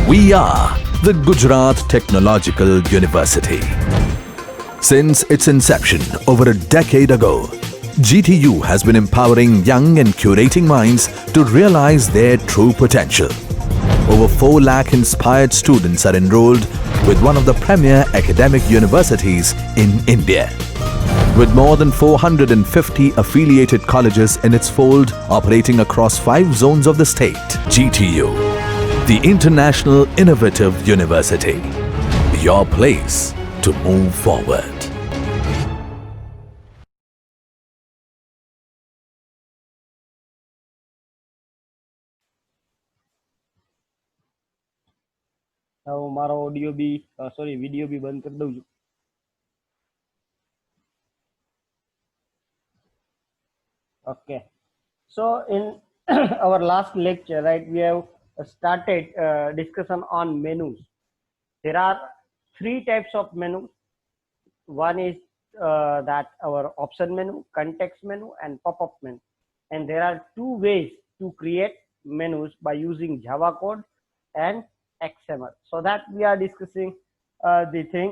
We are the Gujarat Technological University. Since its inception over a decade ago, GTU has been empowering young and curating minds to realize their true potential. Over 4 lakh inspired students are enrolled with one of the premier academic universities in India. With more than 450 affiliated colleges in its fold operating across 5 zones of the state, GTU, the International Innovative University, your place to move forward. હું મારો audio બી sorry video બી બંધ કરી દઉં છું. Okay, so in our last lecture, right, we have started discussion on menus. There are 3 types of menus. One is that our option menu, context menu, and pop-up menu. And there are 2 ways to create menus by using Java code and XML. So that we are discussing the thing.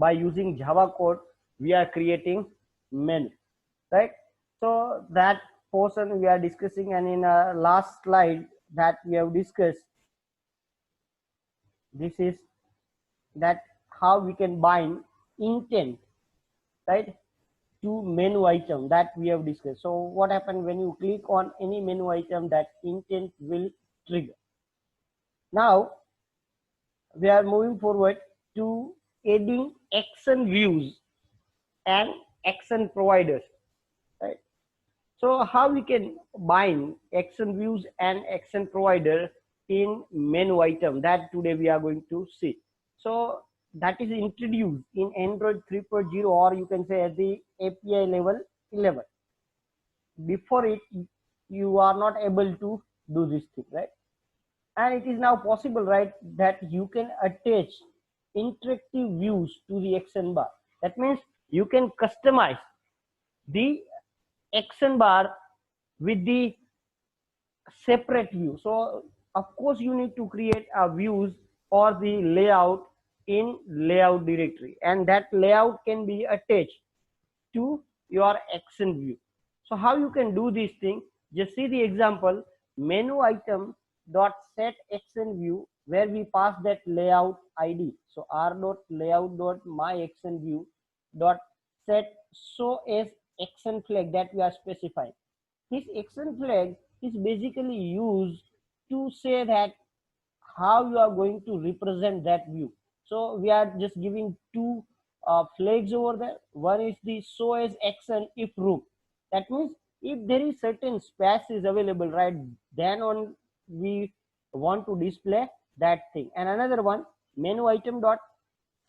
By using Java code, we are creating menu, right? So that portion we are discussing, and in last slide that we have discussed, this is that how we can bind intent, right, to menu item that we have discussed. So what happens when you click on any menu item, that intent will trigger. Now we are moving forward to adding action views and action providers, right? So how we can bind action views and action provider in menu item, that today we are going to see. So that is introduced in Android 3.0, or you can say at the API level 11. Before it, you are not able to do this thing, right? And it is now possible, right, that you can attach interactive views to the action bar. That means you can customize the action bar with the separate view. So of course you need to create a views or the layout in layout directory, and that layout can be attached to your action view. So how you can do this thing? Just see the example, menu item dot set action view, where we pass that layout id. So r dot layout dot my action view dot set show as action flag that we are specifying. This action flag is basically used to say that how you are going to represent that view. So we are just giving 2 flags over there. One is the show as action if room. That means if there is certain space is available, right, then on we want to display that thing. And another one, menu item dot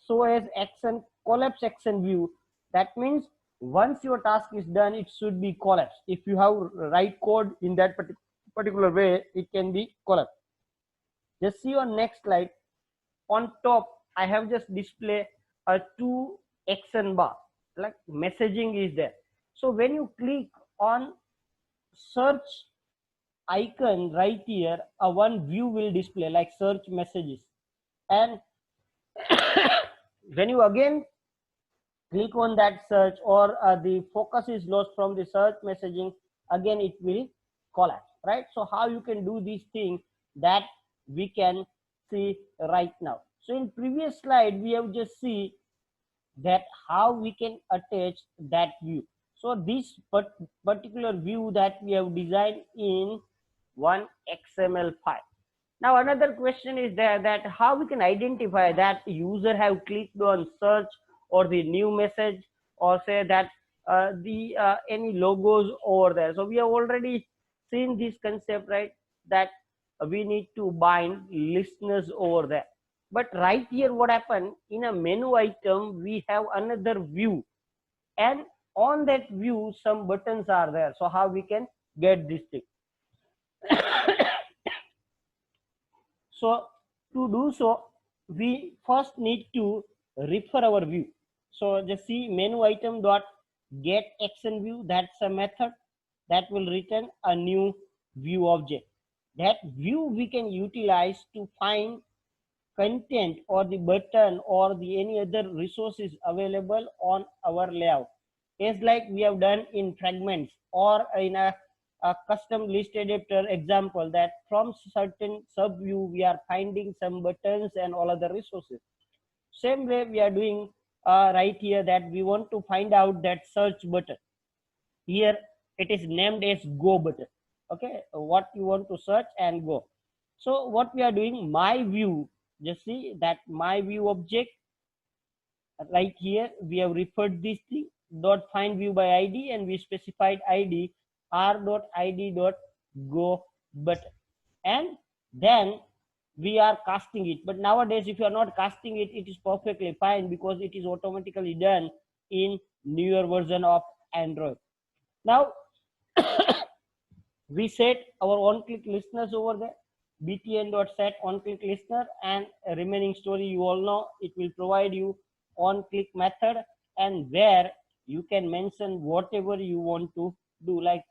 show as action collapse action view. That means once your task is done, it should be collapsed. If you have write code in that particular way, it can be collapsed. Just see on next slide. On top I have just display a 2 action bar, like messaging is there. So when you click on search icon right here, a one view will display like search messages. And when you again click on that search, or the focus is lost from the search messaging, again it will collapse, right? So how you can do this thing, that we can see right now. So in previous slide we have just see that how we can attach that view. So this particular view that we have designed in one XML file. Now another question is there, that how we can identify that user have clicked on search or the new message, or say that any logos over there. So we have already seen this concept, right, that we need to bind listeners over there. But right here what happened, in a menu item we have another view, and on that view some buttons are there. So how we can get this thing? So to do so, we first need to refer our view. So just see menu item dot get action view. That's a method that will return a new view object. that view we can utilize to find content or the button or the any other resources available on our layout, as like we have done in fragments or in a custom list adapter example, that from certain sub view we are finding some buttons and all other resources. Same way we are doing right here, that we want to find out that search button. Here it is named as go button. Okay, what you want to search and go. So what we are doing, my view, just see that my view object right here, we have referred this thing dot find view by id, and we specified id r dot id dot go button, and then we are casting it. But nowadays if you are not casting it, it is perfectly fine because it is automatically done in newer version of Android. Now we set our on-click listeners over there, btn.set on-click listener, and remaining story you all know. It will provide you on-click method, and where you can mention whatever you want to do, like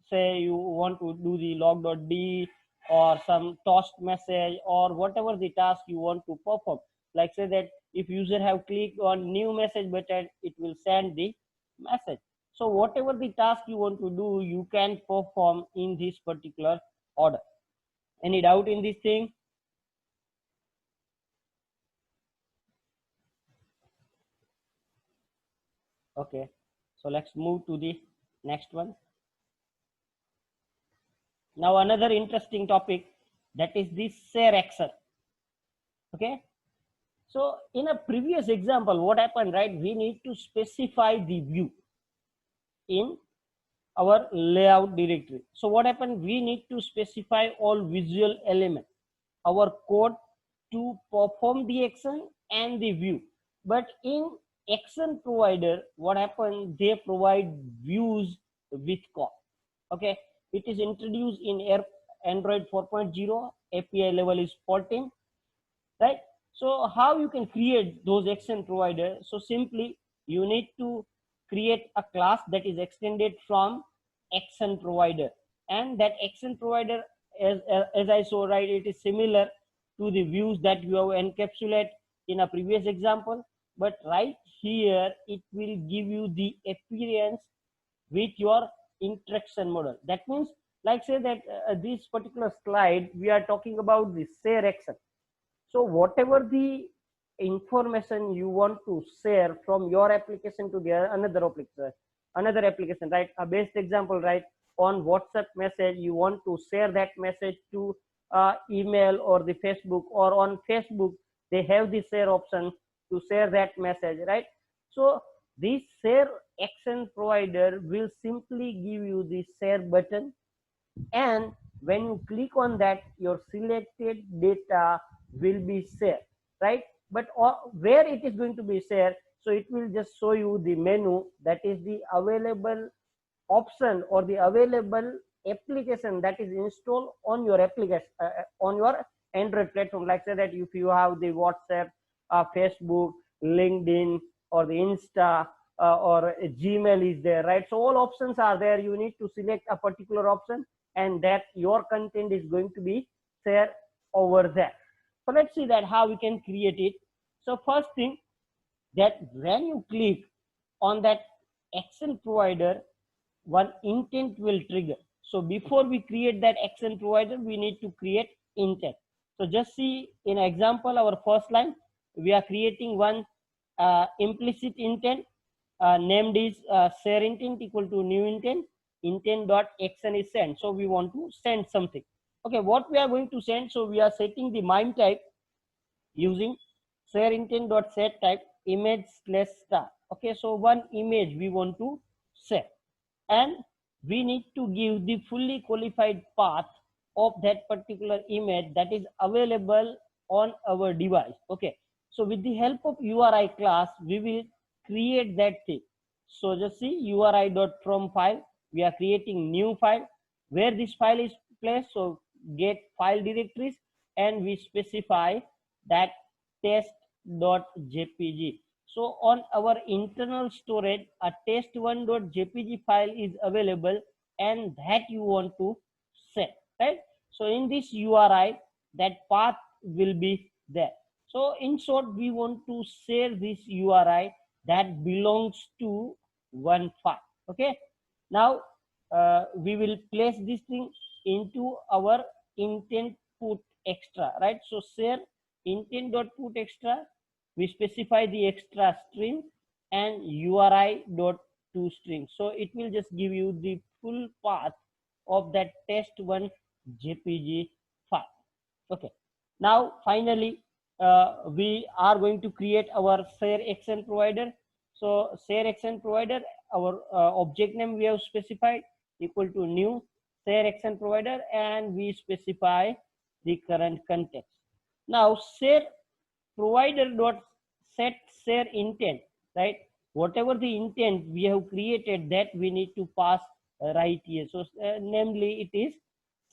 say you want to do the log.d or some toast message or whatever the task you want to perform. Like say that if user have clicked on new message button, it will send the message. So whatever the task you want to do, you can perform in this particular order. Any doubt in this thing? Okay, so let's move to the next one. Now another interesting topic, that is the share action. Okay, so in a previous example, what happened, right? We need to specify the view in our layout directory. So what happened, we need to specify all visual elements, our code to perform the action and the view. But in action provider, what happened, they provide views with code. Okay, it is introduced in Android 4.0, API level is 14, right? So how you can create those action provider? So simply you need to create a class that is extended from action provider, and that action provider, as I saw, right, it is similar to the views that you have encapsulate in a previous example, but right here it will give you the appearance with your interaction model. That means, like say that this particular slide we are talking about the share action. So whatever the information you want to share from your application to the another application, right? A best example, right? On WhatsApp message, you want to share that message to email or the Facebook, or on Facebook, they have the share option to share that message, right? So this share action provider will simply give you the share button, and when you click on that, your selected data will be shared, right? But where it is going to be shared, so it will just show you the menu, that is the available option or the available application that is installed on your application, on your Android platform. Like say that if you have the WhatsApp, Facebook, LinkedIn, or the Insta, or Gmail is there, right? So all options are there. You need to select a particular option, and that your content is going to be shared over there. So let's see that how we can create it. So first thing, that when you click on that action provider, one intent will trigger. So before we create that action provider, we need to create intent. So just see in example, our first line, we are creating one implicit intent, named is share intent equal to new intent dot action is send. So we want to send something. Okay, what we are going to send, so we are setting the MIME type using share intent dot set type image slash star. Okay, so one image we want to share, and we need to give the fully qualified path of that particular image that is available on our device. Okay, so with the help of URI class, we will create that thing. So just see uri.from file, we are creating new file where this file is placed. So get file directories, and we specify that test.jpg. So on our internal storage, a test1.jpg file is available, and that you want to set, right? So in this URI, that path will be there. So in short, we want to share this URI that belongs to one file. Okay. Now we will place this thing into our intent put extra, right? So share intent dot put extra. We specify the extra string and URI dot to string. So it will just give you the full path of that test1 JPG file. Okay. Now finally, we are going to create our ShareXN provider. So ShareXN provider, our object name we have specified equal to new ShareXN provider, and we specify the current context. Now share provider dot set share intent, right? Whatever the intent we have created, that we need to pass right here. So namely it is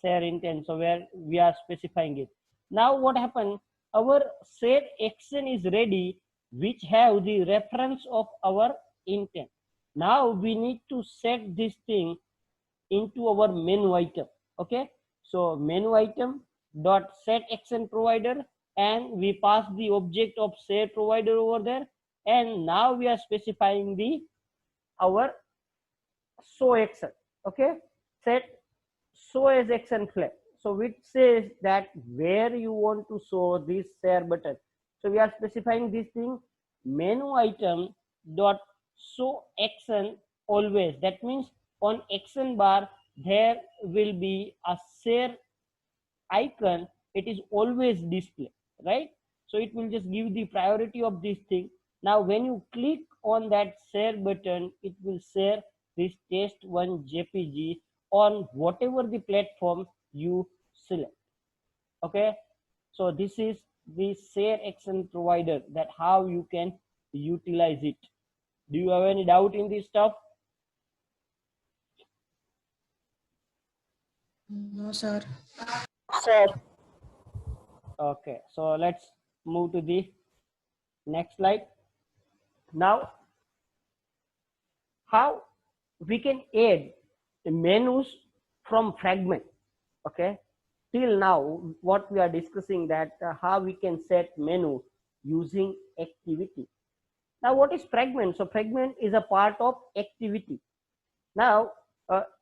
share intent, so where we are specifying it. Now what happened, our share action is ready, which have the reference of our intent. Now we need to set this thing into our menu item. Okay, so menu item dot set action provider, and we pass the object of share provider over there, and now we are specifying the our show action. Okay, set show as action flag, so which says that where you want to show this share button. So we are specifying this thing menu item dot show action always. That means on action bar there will be a share icon, it is always display, right? So it will just give the priority of this thing. Now when you click on that share button, it will share this test1 JPG on whatever the platform you select. Okay, so this is the share action provider, that how you can utilize it. Do you have any doubt in this stuff? No, sir. Sir. Okay, so let's move to the next slide. Now, how we can add menus from fragment. Okay, till now what we are discussing, that how we can set menu using activity. Now what is fragment? So fragment is a part of activity. Now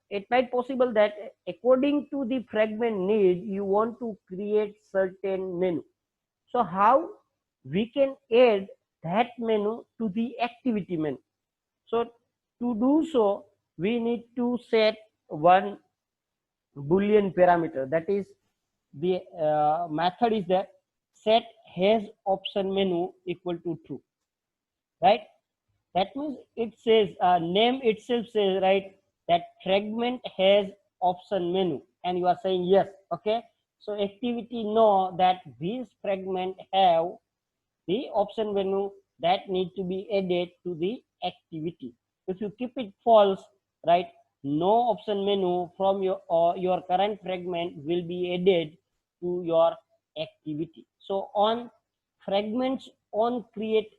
it might possible that according to the fragment need, you want to create certain menu. So how we can add that menu to the activity menu? So to do so, we need to set one Boolean parameter. That is, the method is that set has option menu equal to true, right? That means it says name itself says, right, that fragment has option menu, and you are saying yes. Okay, so activity know that this fragment have the option menu that need to be added to the activity. If you keep it false, right, no option menu from your current fragment will be added to your activity. So on fragments on create,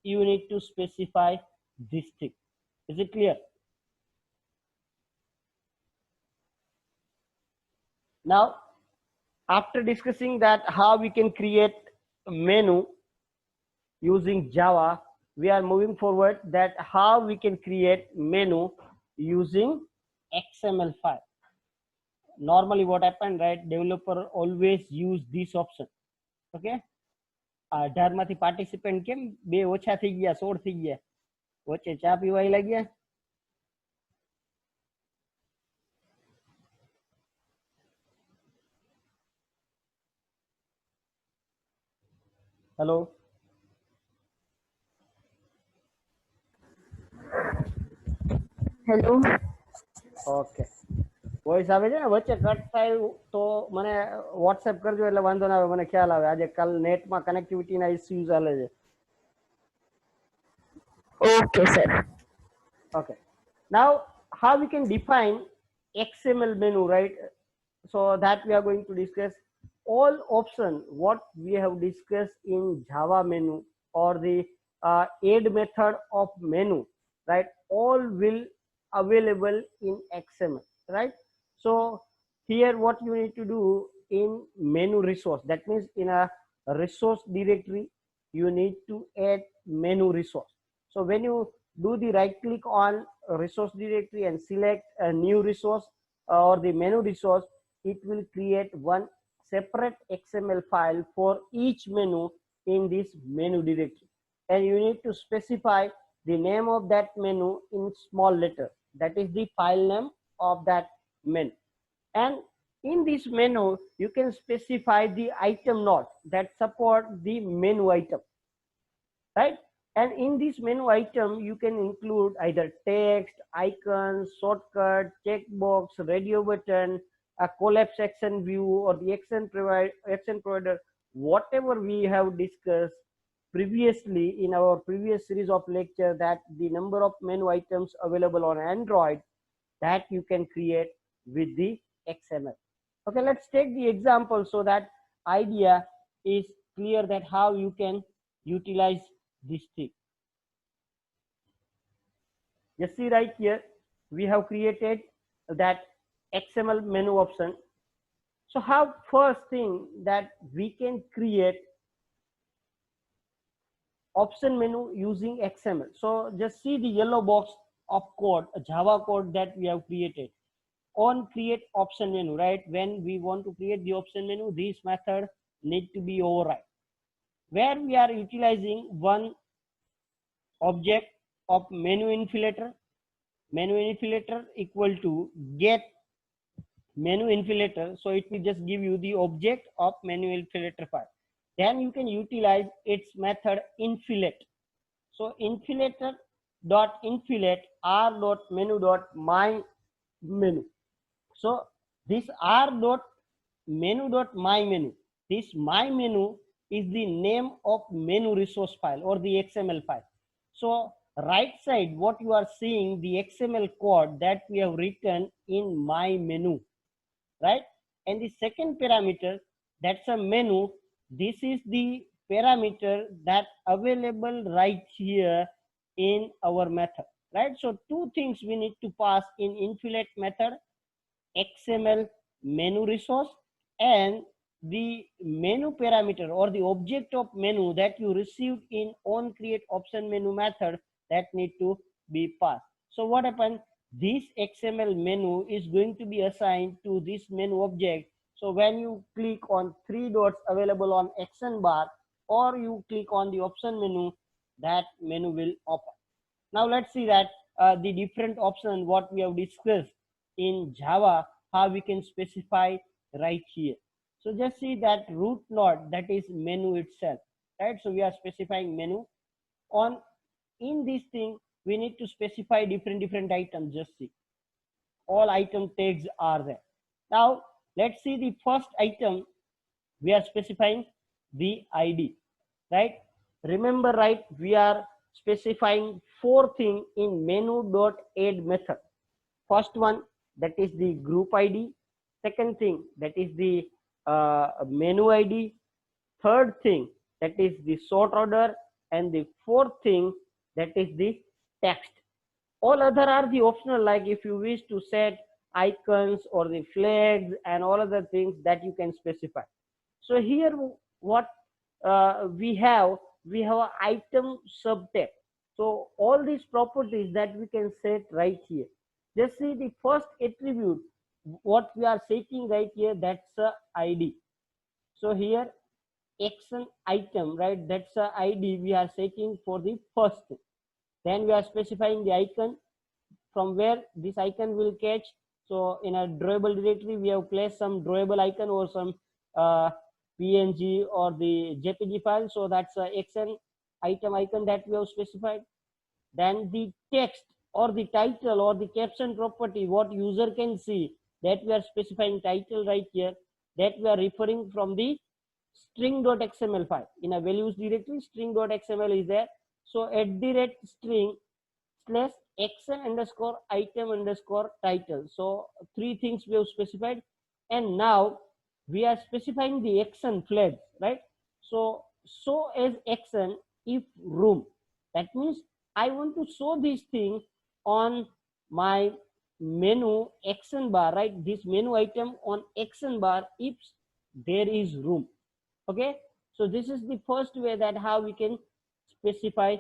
you need to specify this thing. Is it clear? Now, after discussing that how we can create a menu using Java, we are moving forward that how we can create menu using XML file. Normally what happened, right, developer always use this option. Okay, 18 માંથી participant કેમ બે ઓછા થઈ ગયા, 16 થઈ ગયા, વચ્ચે ચા પીવાય લાગ્યા. Hello, Hello. ઓકે, વોઇસ આવે છે ને, વચ્ચે કટ થાય તો મને વોટ્સએપ કરજો એટલે વાંધો ના આવે, મને ખ્યાલ આવે. આજે કાલ નેટમાં કનેક્ટિવિટીના ઇસ્યુઝ ચાલે છે. Okay, sir. Okay, now how we can define XML menu, right? So that we are going to discuss all option what we have discussed in Java menu, or the add method of menu, right? All will available in XML, right? So here what you need to do in menu resource, that means in a resource directory you need to add menu resource. So when you do the right click on a resource directory and select a new resource or the menu resource, it will create one separate XML file for each menu in this menu directory, and you need to specify the name of that menu in small letter, that is the file name of that menu. And in this menu you can specify the item node that support the menu item, right? And in this menu item you can include either text, icons, shortcut, checkbox, radio button, a collapse action view, or the action provider, whatever we have discussed previously in our previous series of lecture, that the number of menu items available on Android that you can create with the XML. Okay, let's take the example so that idea is clear that how you can utilize this thing. Just see right here, we have created that XML menu option. So how first thing that we can create option menu using XML. So just see the yellow box of code, a Java code that we have created on create option menu, right? When we want to create the option menu, this method need to be override, where we are utilizing one object of menu infillator equal to get menu infillator. So it will just give you the object of menu infillator file. Then you can utilize its method infillet. So infillator dot infillet r dot menu dot my menu. So this r dot menu dot my menu, this my menu is the name of menu resource file or the XML file. So right side what you are seeing, the XML code that we have written in my menu, right? And the second parameter, that's a menu, this is the parameter that available right here in our method, right? So two things we need to pass in infillet method: XML menu resource and the menu parameter or the object of menu that you received in on create option menu method that need to be passed. So what happened, this XML menu is going to be assigned to this menu object. So when you click on three dots available on action bar or you click on the option menu, that menu will open. Now let's see that the different options what we have discussed in Java, how we can specify right here. So just see that root node, that is menu itself, right? So we are specifying menu. On in this thing we need to specify different items. Just see all item tags are there. Now let's see the first item. We are specifying the ID, right? Remember, right, we are specifying four things in menu.add method. First one, that is the group ID. Second thing, that is the menu ID. Third thing, that is the sort order. And the fourth thing, that is the text. All other are the optional, like if you wish to set icons or the flags and all other things that you can specify. So here what we have an item subtext. So all these properties that we can set right here. Just see the first attribute what we are setting right here, that's a ID. So here action item, right, that's a ID we are setting for the first thing. Then we are specifying the icon, from where this icon will catch. So in a drawable directory we have placed some drawable icon or some PNG or the JPG file. So that's a action item icon that we have specified. Then the text or the title or the caption property, what user can see, that we are specifying title right here, that we are referring from the string.xml file. In a values directory, string.xml is there. So @string slash action underscore item underscore title. So three things we have specified. And now we are specifying the action flags, right? So show as action if room, that means I want to show this thing on my menu action bar, right? This menu item on action bar if there is room. Okay, so this is the first way that how we can specify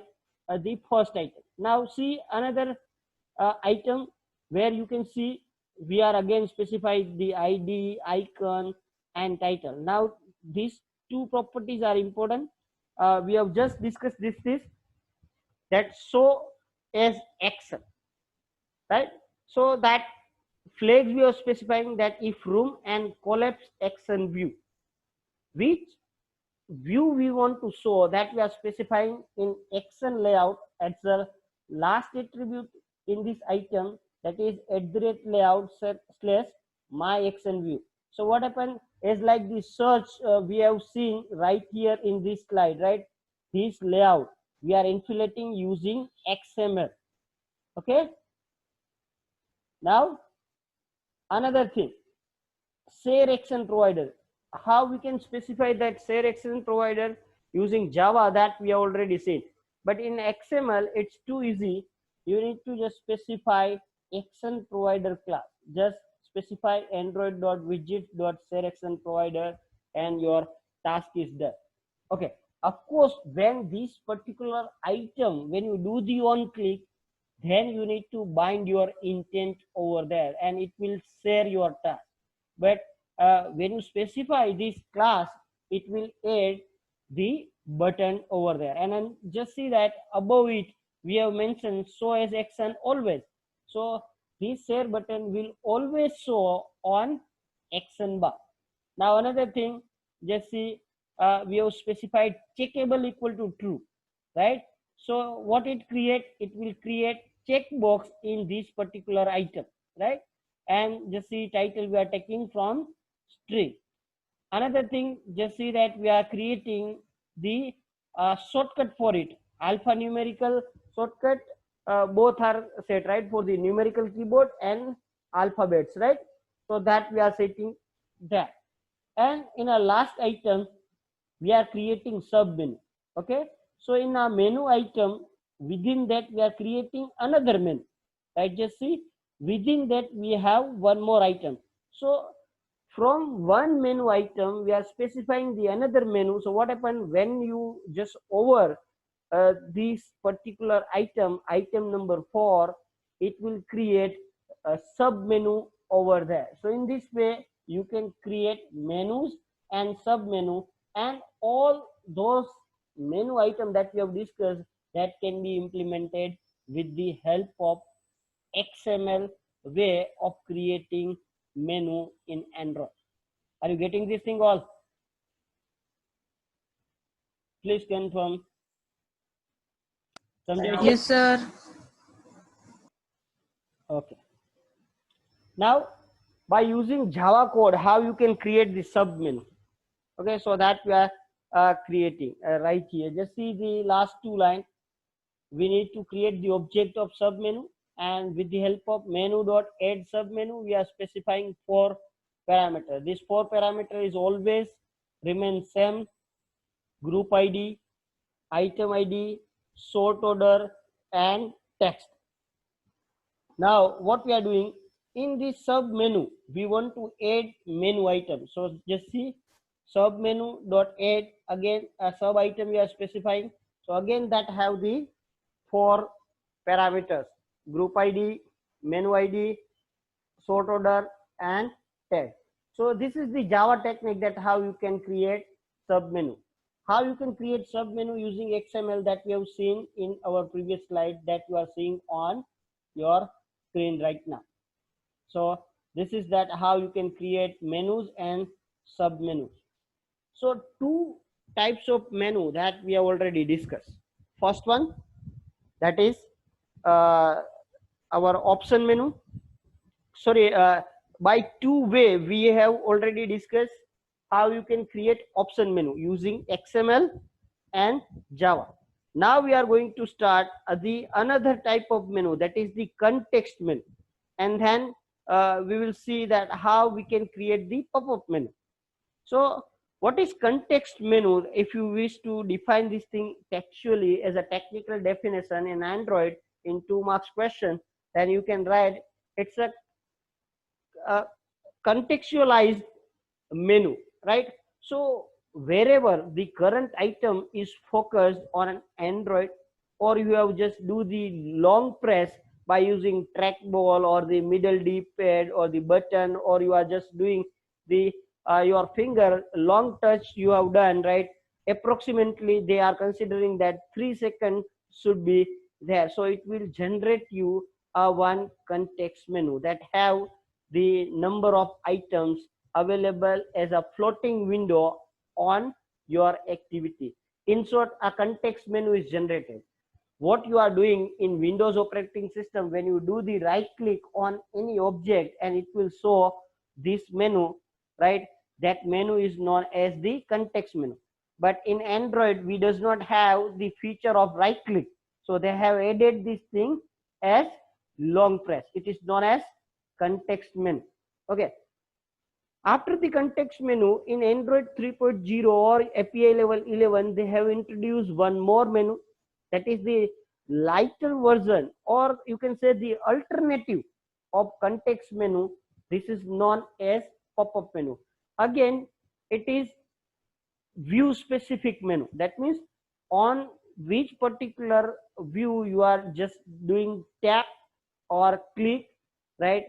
the first item. Now see another item where you can see we are again specified the id, icon and title. Now these two properties are important. We have just discussed this that show as action, right? So that flags we are specifying that if room and collapse action view, which view we want to show, that we are specifying in action layout as the last attribute in this item, that is @layout slash my action view. So what happened is like the search we have seen right here in this slide, right? This layout we are inflating using XML. Okay, now another thing, share action provider. How we can specify that share action provider using Java, that we already seen, but in XML it's too easy. You need to just specify action provider class, just specify android.widget.shareActionProvider and your task is done. Okay, of course when this particular item, when you do the on click, then you need to bind your intent over there and it will share your task. But when you specify this class, it will add the button over there. And then just see that above it we have mentioned show as action always. So this share button will always show on action bar. Now another thing, just see we have specified checkable equal to true, right? So what it create, it will create checkbox in this particular item, right? And just see title we are taking from string. Another thing, just see that we are creating the shortcut for it, alphanumerical shortcut. Both are set, right, for the numerical keyboard and alphabets, right? So that we are setting that. And in our last item we are creating sub menu. Okay, so in our menu item, within that we are creating another menu, right? Just see within that we have one more item. So from one menu item we are specifying the another menu. So what happened when you just over this particular item number 4, it will create a sub menu over there. So in this way you can create menus and sub menu, and all those menu item that we have discussed, that can be implemented with the help of XML way of creating menu in Android. Are you getting this thing all? Please confirm. Sanjay? Yes, sir. Okay. Now by using Java code, how you can create the sub menu. Okay, so that we are creating right here. Just see the last two lines. We need to create the object of sub menu, and with the help of menu.add sub menu we are specifying 4 parameters. This 4 parameter is always remain same: group id, item id, sort order and text. Now what we are doing in this sub menu, we want to add menu item. So just see sub menu dot add, again a sub item we are specifying. So again that have the 4 parameters: group id, menu id, sort order and text. So this is the Java technique that how you can create sub menu. How you can create sub menu using XML, that we have seen in our previous slide, that you are seeing on your screen right now. So this is that how you can create menus and sub menus. So 2 types of menu that we have already discussed. First one, that is our option menu. Sorry, by 2 way we have already discussed how you can create option menu using XML and Java. Now we are going to start the another type of menu, that is the context menu, and then we will see that how we can create the pop-up menu. So what is context menu? If you wish to define this thing textually as a technical definition in Android in 2 marks question, then you can write It's a contextualized menu, right? So wherever the current item is focused on an Android, or you have just do the long press by using trackball or the middle D-pad or the button, or you are just doing the your finger long touch you have done, right? Approximately they are considering that 3 seconds should be there, so it will generate you a one context menu that have the number of items available as a floating window on your activity. In short, a context menu is generated. What you are doing in Windows operating system, when you do the right click on any object and it will show this menu, right? That menu is known as the context menu. But in Android, we does not have the feature of right click. So they have added this thing as long press. It is known as context menu. Okay. After the context menu in Android 3.0 or API level 11, they have introduced one more menu, that is the lighter version, or you can say the alternative of context menu. This is known as pop-up menu. Again, it is view specific menu. That means on which particular view you are just doing tap or click, right?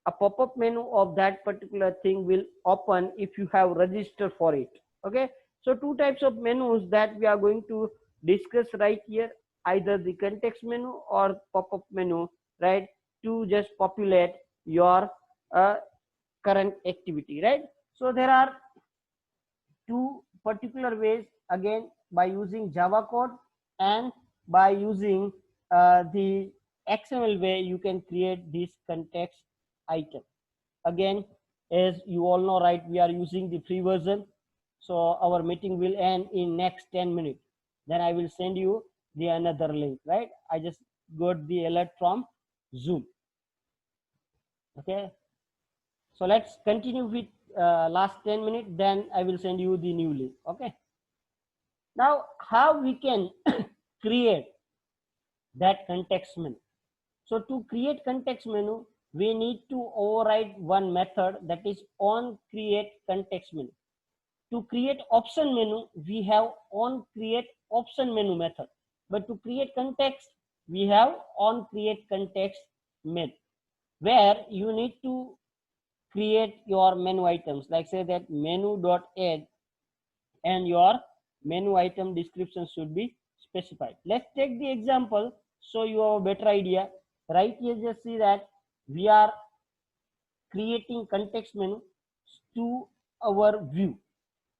A pop-up menu of that particular thing will open if you have registered for it. Okay, so two types of menus that we are going to discuss right here, either the context menu or pop-up menu, right, to just populate your current activity, right? So there are two particular ways, again by using Java code and by using the XML way you can create this context item. Again, as you all know, right, we are using the free version, so our meeting will end in next 10 minutes. Then I will send you the another link, right? I just got the alert from Zoom. Okay, so let's continue with last 10 minutes, then I will send you the new link. Okay, now how we can create that context menu. So to create context menu, we need to override one method, that is on create context menu. To create option menu, we have on create option menu method, but to create context, we have on create context menu, where you need to create your menu items, like say that menu.add, and your menu item description should be specified. Let's take the example so you have a better idea. Right here, just see that we are creating context menu to our view.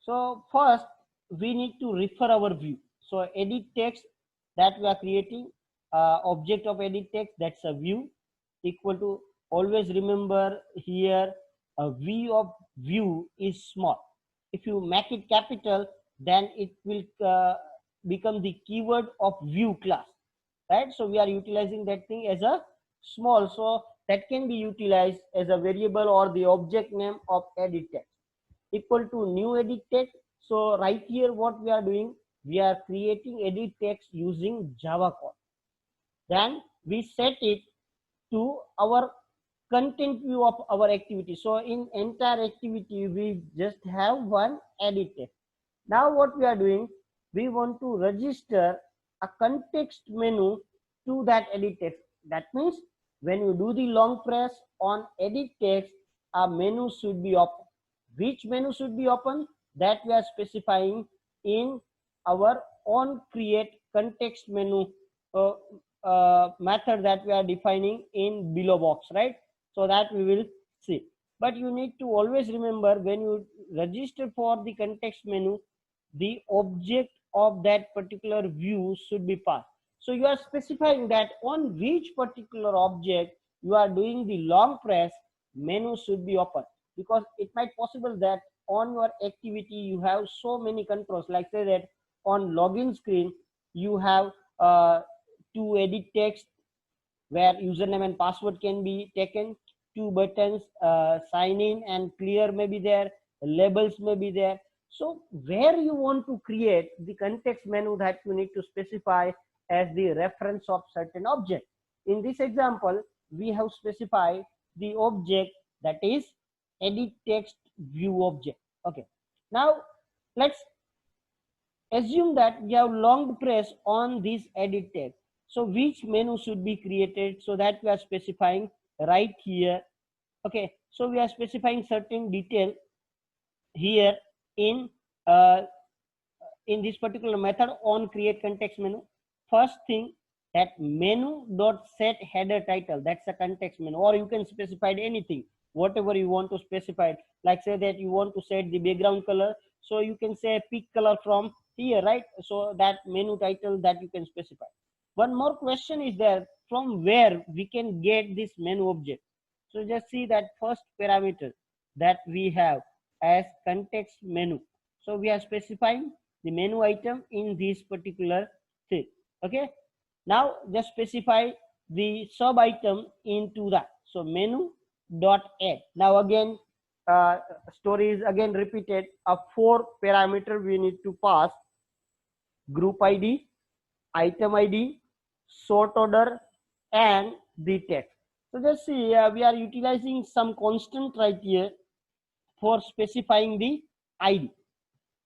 So first we need to refer our view. So edit text that we are creating, object of edit text, that's a view, equal to, always remember here, a view of view is small. If you make it capital, then it will become the keyword of view class, right? So we are utilizing that thing as a small, so that can be utilized as a variable or the object name of edit text, equal to new edit text. So right here what we are doing, we are creating edit text using Java code. Then we set it to our content view of our activity. So in entire activity, we just have one edit text. Now what we are doing, we want to register a context menu to that edit text. That means when you do the long press on edit text, a menu should be open. Which menu should be open? That we are specifying in our on create context menu method that we are defining in below box, right? So that we will see. But you need to always remember, when you register for the context menu, the object of that particular view should be passed. So you are specifying that on which particular object you are doing the long press, menu should be open, because it might possible that on your activity you have so many controls, like say that on login screen you have to edit text where username and password can be taken, two buttons, sign in and clear may be there, labels may be there. So where you want to create the context menu, that you need to specify as the reference of certain object. In this example, we have specified the object that is edit text view object. Okay, now let's assume that we have long press on this edit text. So which menu should be created? So that we are specifying right here. Okay, so we are specifying certain detail here in uh, in this particular method on create context menu. First thing, that menu dot set header title, that's a context menu, or you can specify anything whatever you want to specify. Like say that you want to set the background color, so you can say pick color from here, right? So that menu title that you can specify. One more question is there, from where we can get this menu object? So just see that first parameter that we have as context menu. So we are specifying the menu item in this particular thing. Okay, now just specify the sub item into that. So menu dot add. Now again story is again repeated. A 4 parameter we need to pass: group id, item id, sort order, and the text. So just see, we are utilizing some constant right here for specifying the id.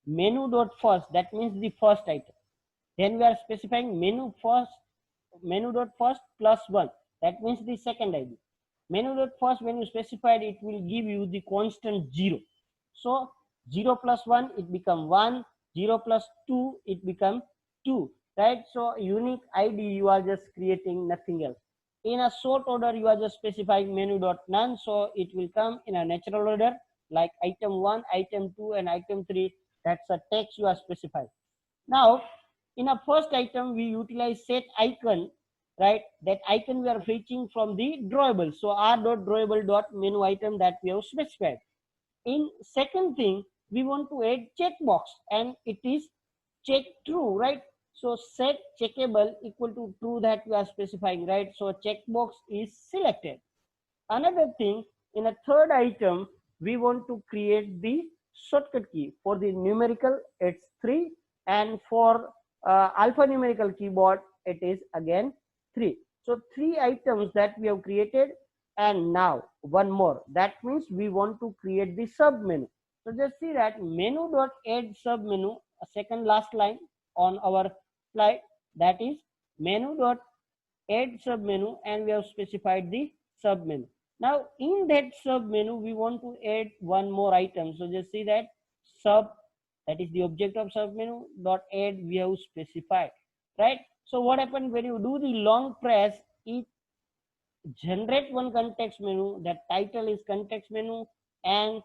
Menu dot first, that means the first item. Then we are specifying menu dot first plus 1, that means the second id. Menu dot first, when you specified, it will give you the constant 0. So 0 plus 1, it become 1. 0 plus 2, it become 2, right? So unique id you are just creating, nothing else. In a sort order, you are just specifying menu dot none, so it will come in a natural order, like item 1, item 2, and item 3. That's a text you are specifying. Now in a first item, we utilize set icon, right? That icon we are fetching from the drawable. So r.drawable.menu item that we have specified. In second thing, we want to add checkbox, and it is check true, right? So set checkable equal to true, that we are specifying, right? So checkbox is selected. Another thing, in a third item, we want to create the shortcut key. For the numerical, it's 3, and for alphanumerical keyboard, it is again 3. So 3 items that we have created, and now one more. That means we want to create the sub menu. So just see that menu dot add sub menu, a second last line on our slide, that is menu dot add sub menu, and we have specified the sub menu. Now in that sub menu, we want to add one more item. So just see that sub, that is the object of sub menu dot add, we have specified, right? So what happens when you do the long press, it generate one context menu, that title is context menu, and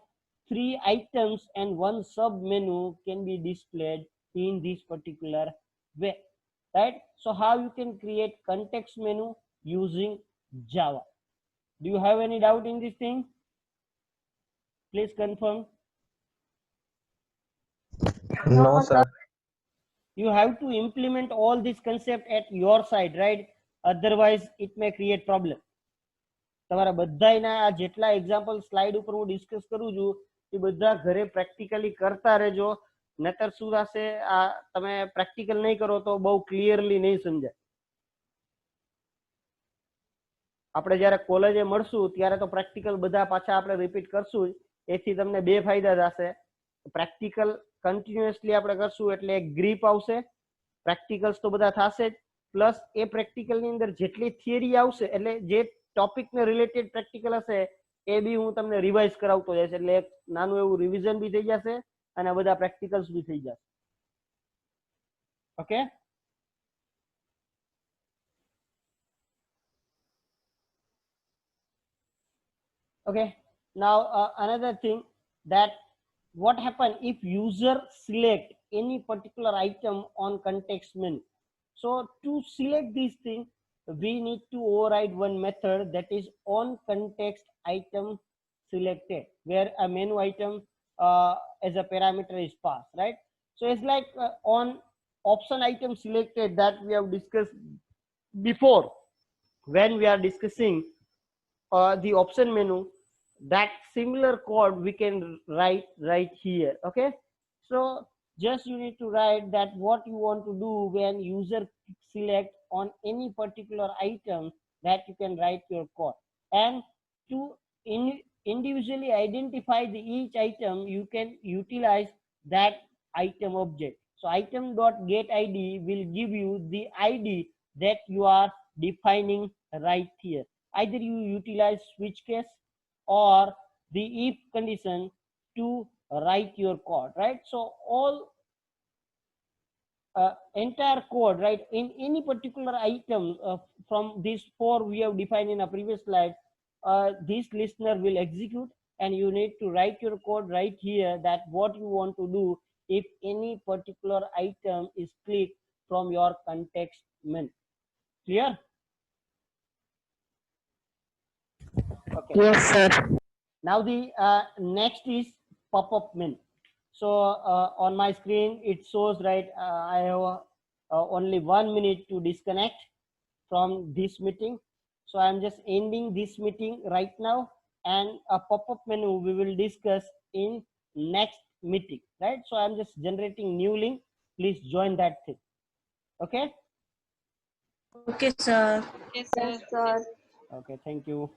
3 items and 1 sub menu can be displayed in this particular way, right? So how you can create context menu using Java? Do you have any doubt in this thing? Please confirm. No, sir. You have to implement all this concept at your side, right? Otherwise it may create problem. તમારા બધાયના આ જેટલા example slide ઉપર હું discuss કરું છું એ બધા ઘરે practically કરતા રહેજો, નતર શું થશે, આ તમે પ્રેક્ટિકલ નહીં કરો તો બહુ ક્લિયરલી નહીં સમજાય. આપણે જ્યારે કોલેજે મળશું ત્યારે તો પ્રેક્ટિકલ બધા પાછા આપણે રિપીટ કરશું, એથી તમને બે ફાયદા થશે. પ્રેક્ટિકલ કન્ટિન્યુઅસલી આપણે કરશું એટલે એક ગ્રીપ આવશે, પ્રેક્ટિકલ્સ તો બધા થશે જ, પ્લસ એ પ્રેક્ટિકલની અંદર જેટલી થિયરી આવશે, એટલે જે ટોપિક ને રિલેટેડ પ્રેક્ટિકલ હશે એ બી હું તમને રિવાઇઝ કરાવતો જઈશ, એટલે એક નાનું એવું રિવિઝન બી થઈ જશે અને બધા પ્રેક્ટિકલ્સ બી થઈ જશે. Okay, okay. Now another thing, that what happen if user select any particular item on context menu. So to select this thing, we need to override one method, that is on context item selected, where a menu item as a parameter is passed, right? So it's like on option item selected that we have discussed before when we are discussing the option menu. That similar code we can write right here. Okay, so just you need to write that what you want to do when user select on any particular item, that you can write your code. And to individually identify each item, you can utilize that item object. So item.getID will give you the ID that you are defining right here. Either you utilize switch case or the if condition to write your code, right? So all entire code, right, in any particular item from these four we have defined in a previous slide, this listener will execute, and you need to write your code right here that what you want to do if any particular item is clicked from your context menu. Clear? Okay. Yes, sir. Now the next is pop-up menu. So on my screen it shows, right, I have only 1 minute to disconnect from this meeting. So I'm just ending this meeting right now, and a pop-up menu we will discuss in next meeting, right? So I'm just generating new link. Please join that thing. Okay. Okay, sir. Yes, sir. Okay. Thank you.